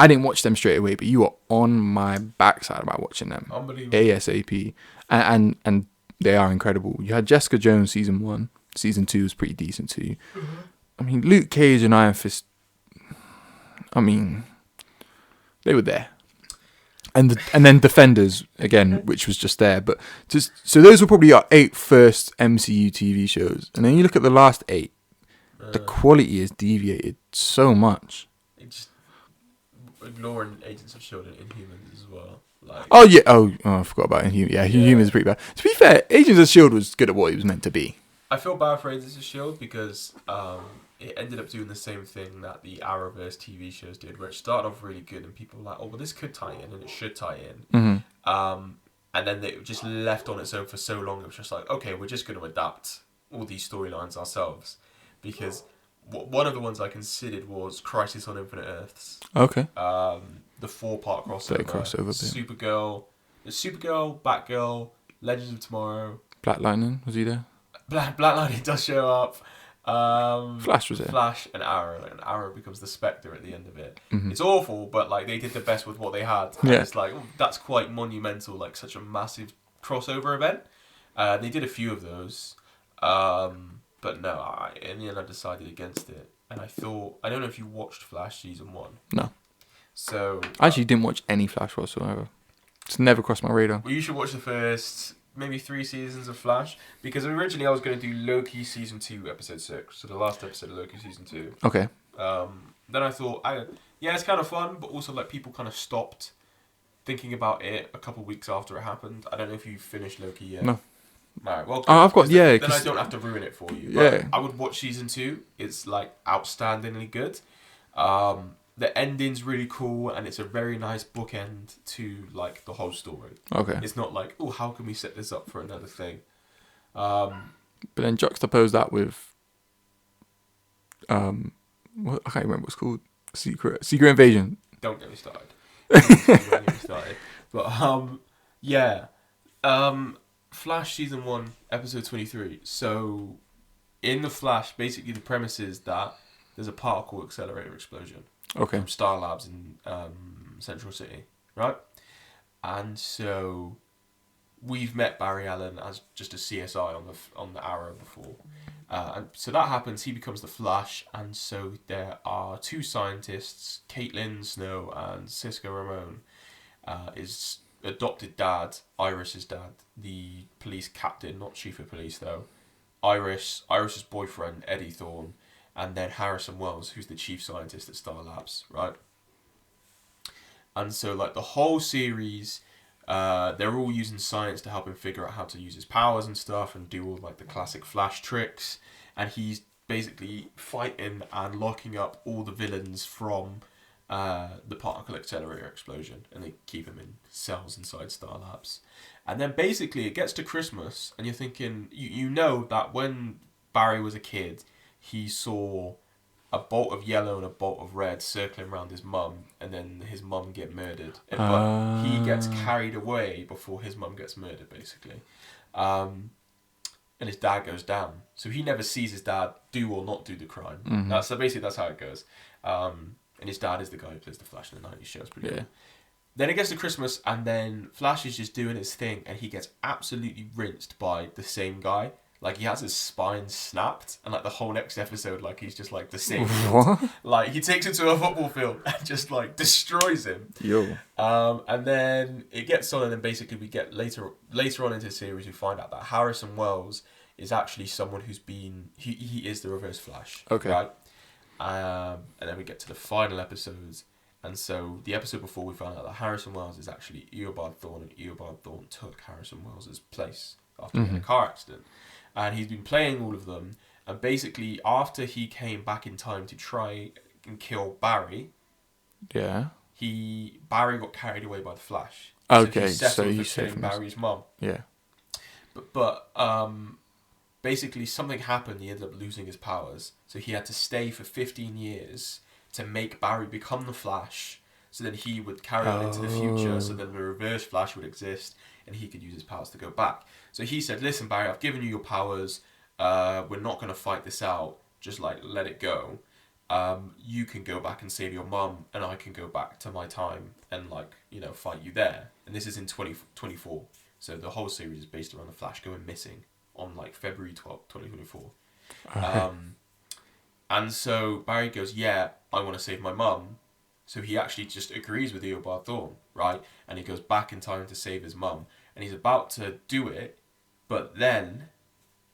I didn't watch them straight away, but you were on my backside about watching them.
Unbelievable.
ASAP. And they are incredible. You had Jessica Jones season 1. Season 2 was pretty decent too. Mm-hmm. I mean, Luke Cage and Iron Fist, I mean, they were there. And then Defenders, again, which was just there. But so those were probably our 8 first MCU TV shows. And then you look at the last 8, the quality has deviated so much.
Ignoring Agents of S.H.I.E.L.D. and Inhumans as well. Like,
I forgot about Inhumans. Yeah, Inhumans is pretty bad. To be fair, Agents of S.H.I.E.L.D. was good at what he was meant to be.
I feel bad for Agents of S.H.I.E.L.D. because it ended up doing the same thing that the Arrowverse TV shows did, where it started off really good and people were like, oh, well, this could tie in and it should tie in.
Mm-hmm.
And then it just left on its own for so long. It was just like, okay, we're just going to adapt all these storylines ourselves. Because one of the ones I considered was Crisis on Infinite Earths.
Okay.
The 4-part crossover. Supergirl, Batgirl, Legends of Tomorrow.
Black Lightning, was he there?
Black Lightning does show up.
Flash was there.
Flash and Arrow. And Arrow becomes the Spectre at the end of it.
Mm-hmm.
It's awful, but like they did the best with what they had. And it's like, that's quite monumental, like such a massive crossover event. They did a few of those. But no, in the end I decided against it. And I thought, I don't know if you watched Flash season 1.
No.
So
I actually didn't watch any Flash whatsoever. It's never crossed my radar.
Well, you should watch the first maybe 3 seasons of Flash, because originally I was going to do Loki season 2 episode 6, so the last episode of Loki season 2.
Okay.
Then I thought, it's kind of fun, but also like people kind of stopped thinking about it a couple weeks after it happened. I don't know if you finished Loki yet.
No.
Alright, well,
I've got
then I don't have to ruin it for you. But
yeah.
I would watch season 2. It's like outstandingly good. The ending's really cool, and it's a very nice bookend to like the whole story.
Okay.
It's not like, oh, how can we set this up for another thing?
But then juxtapose that with, I can't remember what it's called. Secret Invasion.
Don't get me started. When we started. But yeah. Flash season 1, episode 23. So in the Flash, basically the premise is that there's a particle accelerator explosion
Okay.
from Star Labs in Central City, right? And so we've met Barry Allen as just a CSI on the Arrow before, and so that happens. He becomes the Flash, and so there are two scientists, Caitlin Snow and Cisco Ramon. Is adopted dad, Iris's dad, the police captain, not chief of police though. Iris's boyfriend, Eddie Thorne, and then Harrison Wells, who's the chief scientist at Star Labs, right? And so, like, the whole series, they're all using science to help him figure out how to use his powers and stuff and do all, like, the classic Flash tricks. And he's basically fighting and locking up all the villains from the particle accelerator explosion, and they keep him in cells inside Star Labs. And then basically it gets to Christmas, and you're thinking, you know that when Barry was a kid, he saw a bolt of yellow and a bolt of red circling around his mum, and then his mum get murdered. But he gets carried away before his mum gets murdered, basically. And his dad goes down. So he never sees his dad do or not do the crime.
Mm-hmm.
So basically that's how it goes. And his dad is the guy who plays the Flash in the 90s show. It's pretty cool. Then it gets to Christmas, and then Flash is just doing his thing, and he gets absolutely rinsed by the same guy. Like, he has his spine snapped, and, like, the whole next episode, like, he's just, like, the same.
What?
Like, he takes him to a football field and just, like, destroys him.
Yo.
And then it gets on, and then basically we get later on into the series, we find out that Harrison Wells is actually someone who's been... He is the Reverse Flash.
Okay.
Right? And then we get to the final episodes, and so the episode before we found out that Harrison Wells is actually Eobard Thawne, and Eobard Thawne took Harrison Wells' place after he had a car accident. And he's been playing all of them, and basically after he came back in time to try and kill Barry, Barry got carried away by the Flash.
Okay,
so
you
for
saved
killing
him.
Barry's mum.
Yeah.
But basically something happened, he ended up losing his powers, so he had to stay for 15 years to make Barry become the Flash, so then he would carry on into the future, so then the Reverse Flash would exist, and he could use his powers to go back. So he said, listen Barry, I've given you your powers, we're not going to fight this out, just, like, let it go. You can go back and save your mum, and I can go back to my time and, like, you know, fight you there. And this is in 2024, so the whole series is based around the Flash going missing on, like, February 12th, 2024.
Okay.
And so Barry goes, yeah, I want to save my mum. So he actually just agrees with Eobard Thawne, right? And he goes back in time to save his mum. And he's about to do it, but then,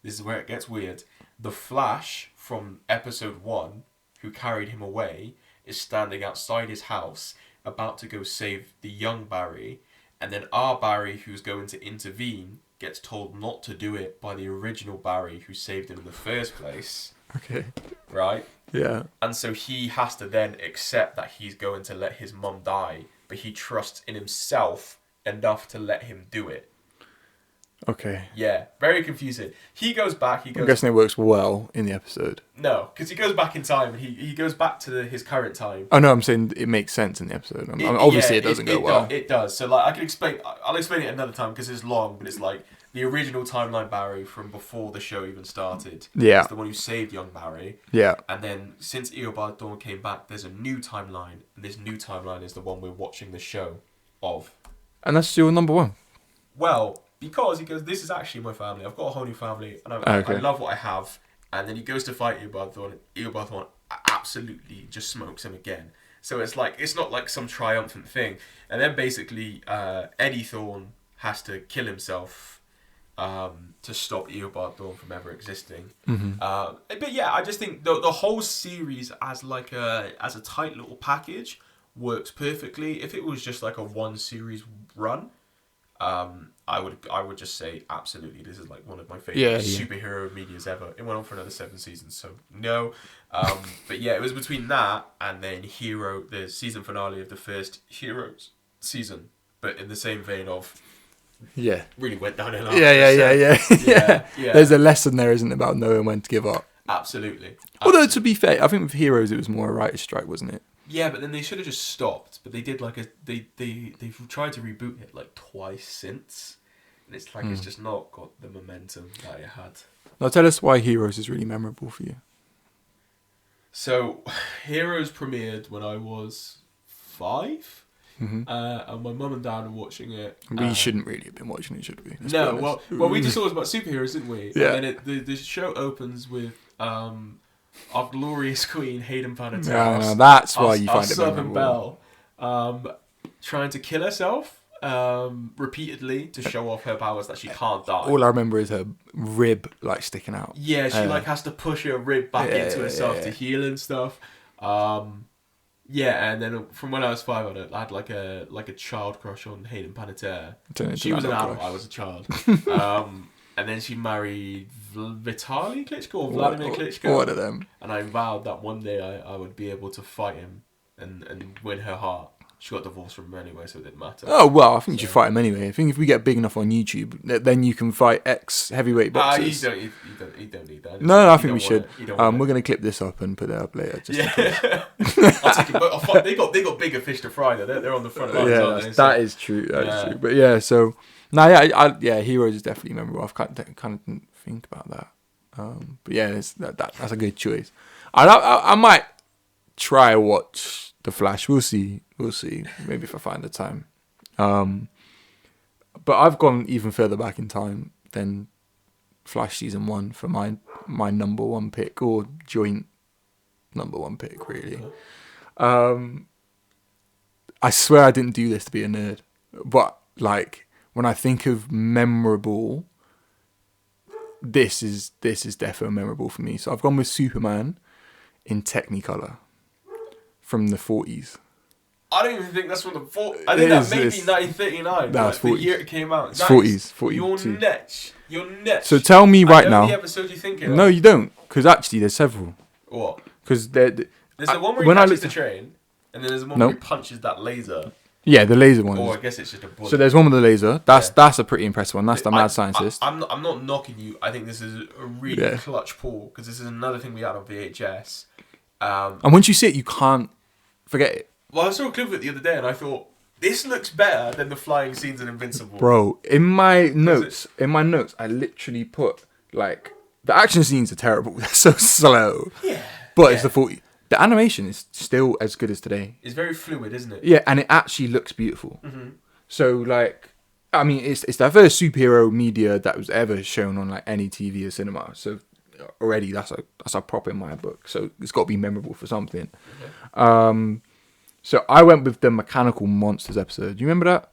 this is where it gets weird, the Flash from episode 1, who carried him away, is standing outside his house, about to go save the young Barry, and then our Barry, who's going to intervene, gets told not to do it by the original Barry who saved him in the first place.
Okay.
Right?
Yeah.
And so he has to then accept that he's going to let his mum die, but he trusts in himself enough to let him do it.
Okay.
Yeah, very confusing. He goes back,
I'm guessing it works well in the episode.
No, because he goes back in time, and he goes back to his current time.
Oh no, I'm saying it makes sense in the episode. Obviously, it doesn't go well.
It does. So, like, I'll explain it another time because it's long, but it's like the original timeline Barry from before the show even started.
Yeah.
Is the one who saved young Barry.
Yeah.
And then since Eobard Thawne came back, there's a new timeline, and this new timeline is the one we're watching the show of.
And that's your number one.
Well, because he goes, this is actually my family. I've got a whole new family, and I love what I have. And then he goes to fight Eobard Thawne, and Eobard Thawne absolutely just smokes him again. So it's like, it's not like some triumphant thing. And then basically, Eddie Thawne has to kill himself to stop Eobard Thawne from ever existing.
Mm-hmm.
But yeah, I just think the whole series as a tight little package works perfectly. If it was just like a one series run, I would just say absolutely this is like one of my favorite superhero medias ever. It went on for another 7 seasons, so no. But yeah, it was between that and then Hero, the season finale of the first Heroes season, but in the same vein of really went downhill.
Yeah. There's a lesson there, isn't it, about knowing when to give up.
Absolutely.
Although to be fair, I think with Heroes it was more a writer's strike, wasn't it?
Yeah, but then they should have just stopped. But they did like they've tried to reboot it like twice since, and it's like it's just not got the momentum that it had.
Now tell us why Heroes is really memorable for you.
So, Heroes premiered when I was 5. And my mum and dad were watching it.
We shouldn't really have been watching it, should we?
No, well, we just thought it was about superheroes, didn't we?
Yeah.
And then the show opens with our glorious queen, Hayden Panettiere.
Yeah, that's why you find it
Southern
memorable.
Belle, trying to kill herself repeatedly to show off her powers that she can't die.
All I remember is her rib like sticking out.
Yeah, she like has to push her rib back into herself to heal and stuff. Yeah, and then from when I was 5, I had like a child crush on Hayden Panettiere. She was an adult, I was a child. And then she married Vitaly Klitschko or Vladimir Klitschko.
One of them.
And I vowed that one day I would be able to fight him and win her heart. She got divorced from him anyway, so it didn't matter.
Oh, well, I think you should fight him anyway. I think if we get big enough on YouTube, then you can fight ex-heavyweight boxers.
You don't need that.
No, I think we should. We're going to clip this up and put it up later. Just
I'll take it. But they got bigger fish to fry, though. They're on the front lines, aren't they?
That is true. That is true. But yeah, so... No, yeah, Heroes is definitely memorable. I've kind of didn't think about that. But yeah, that's a good choice. I might try watch The Flash. We'll see. Maybe if I find the time. But I've gone even further back in time than Flash season 1 for my number 1 pick, or joint number 1 pick, really. I swear I didn't do this to be a nerd, but like when I think of memorable, this is definitely memorable for me. So I've gone with Superman in Technicolor from the 40s.
I don't even think that's from the 40s. I think that may be 1939.
That's
the year it came out.
It's 40s.
40s. You're nuts.
So tell me right now.
The episode you're thinking of.
No, you don't. Because actually, there's several.
What?
Because
there's the one where he catches the train, and then there's the one where he punches that laser.
Yeah, the laser one.
Or I guess it's just a bullet.
So there's one with the laser. That's a pretty impressive one. That's the mad scientist.
I'm not knocking you. I think this is a really clutch pull, because this is another thing we had on VHS.
And once you see it, you can't forget it.
Well, I saw a clip of it the other day, and I thought, this looks better than the flying scenes in Invincible.
Bro, in my notes, I literally put, like, the action scenes are terrible. They're so slow.
Yeah.
But it's the 40. The animation is still as good as today.
It's very fluid, isn't it?
Yeah, and it actually looks beautiful.
Mm-hmm.
So, like, I mean, it's the first superhero media that was ever shown on, like, any TV or cinema. So, already, that's a prop in my book. So, it's got to be memorable for something. Okay. So, I went with the Mechanical Monsters episode. Do you remember that?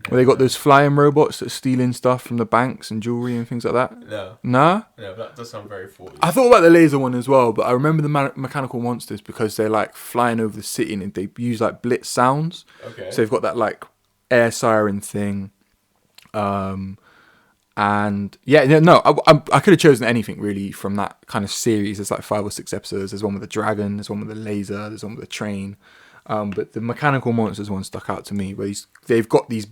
Where they got those flying robots that are stealing stuff from the banks and jewelry and things like that?
No.
Nah?
No, that does sound very 40s.
I thought about the laser one as well, but I remember the Mechanical Monsters because they're like flying over the city and they use like blitz sounds.
Okay.
So they've got that like air siren thing. And yeah, no, I could have chosen anything really from that kind of series. There's like 5 or 6 episodes. There's one with a dragon, there's one with a laser, there's one with a train. But the Mechanical Monsters one stuck out to me, where they've got these,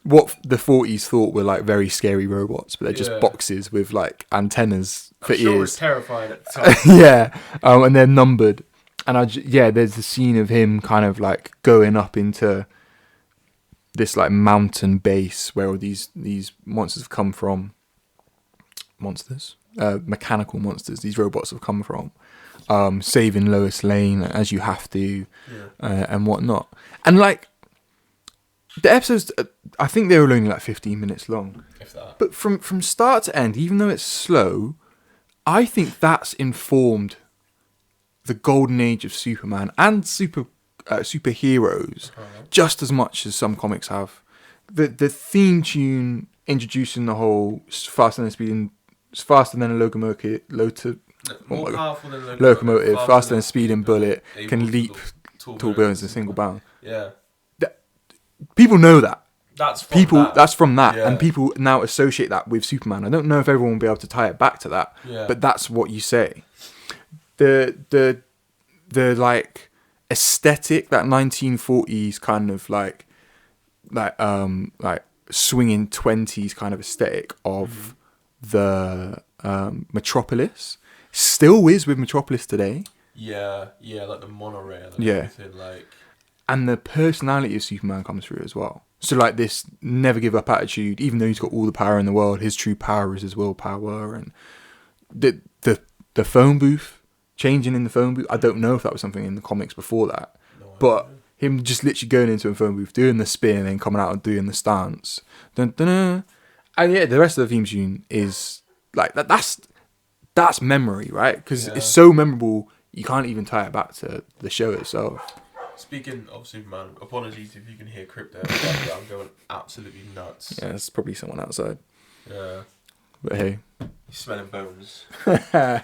what the 40s thought were like very scary robots, but they're just boxes with like antennas for ears.
It was terrifying at the time.
Yeah, and they're numbered. And there's the scene of him kind of like going up into this like mountain base where all these monsters have come from. Mechanical monsters. These robots have come from. Saving Lois Lane as you have to, and whatnot. And like the episodes, I think they were only like 15 minutes long.
If that.
But from start to end, even though it's slow, I think that's informed the golden age of Superman and superheroes just as much as some comics have. The theme tune introducing the whole faster than a locomotive.
More powerful than
locomotive, faster than a speeding bullet, can leap tall buildings in a single bound.
Yeah.
People know that.
That's from that.
Yeah. And people now associate that with Superman. I don't know if everyone will be able to tie it back to that, but that's what you say. The like aesthetic, that 1940s kind of like swinging 20s kind of aesthetic of the Metropolis still is with Metropolis today.
Yeah, like the monorail and
Yeah.
everything, like.
And the personality of Superman comes through as well. So like this never give up attitude, even though he's got all the power in the world, his true power is his willpower. And the phone booth, changing in the phone booth, I don't know if that was something in the comics before that.
No
But
idea.
him just literally going into a phone booth, doing the spin, and then coming out and doing the stance. Dun, dun, dun. And yeah, the rest of the theme tune is like that's memory, right? Because
Yeah.
it's so memorable, you can't even tie it back to the show itself.
Speaking of Superman, apologies if you can hear Crypto. I'm going absolutely nuts.
Yeah, it's probably someone outside.
Yeah.
But hey.
He's smelling bones.
But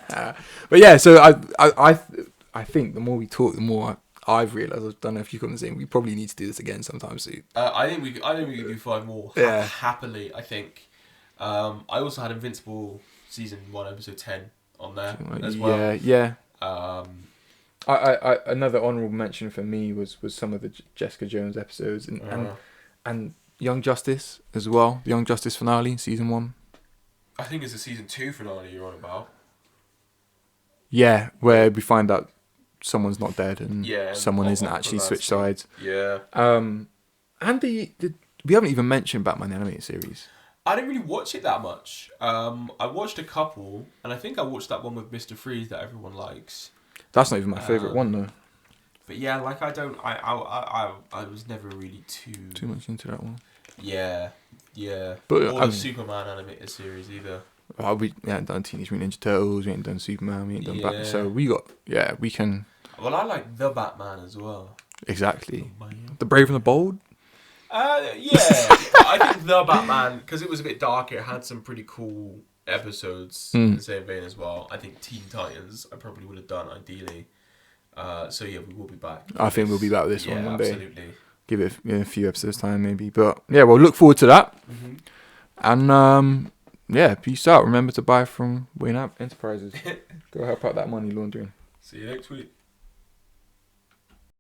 yeah, so I think the more we talk, the more I've realised. I don't know if you've got the same. We probably need to do this again sometime soon.
I think we could do 5 more.
Yeah.
Happily, I think. I also had Invincible season 1 episode 10 on there as well.
Yeah. I another honourable mention for me was some of the Jessica Jones episodes and Young Justice as well. The Young Justice finale, season 1.
I think it's the season 2 finale you're on about.
Yeah, where we find out someone's not dead and someone
and
isn't actually switched sides.
Yeah.
And the we haven't even mentioned Batman the Animated Series.
I didn't really watch it that much. I watched a couple, and I think I watched that one with Mr. Freeze that everyone likes.
That's not even my favourite one though.
But yeah, like I was never really
too much into that one.
Yeah.
But
or the Superman animated series either.
We haven't done Teenage Mutant Ninja Turtles, we ain't done Superman, we ain't done Batman. So we can.
Well, I like the Batman as well.
Exactly. The Brave and the Bold.
Yeah. I think the Batman, because it was a bit darker, it had some pretty cool episodes in the same vein as well. I think Teen Titans I probably would have done ideally. So yeah, we will be back.
I think we'll be back with this one one day.
Absolutely.
Give it a few episodes time maybe, but yeah, we'll look forward to that. And yeah, peace out. Remember to buy from Wayne Enterprises. Go help out that money laundering.
See you next week.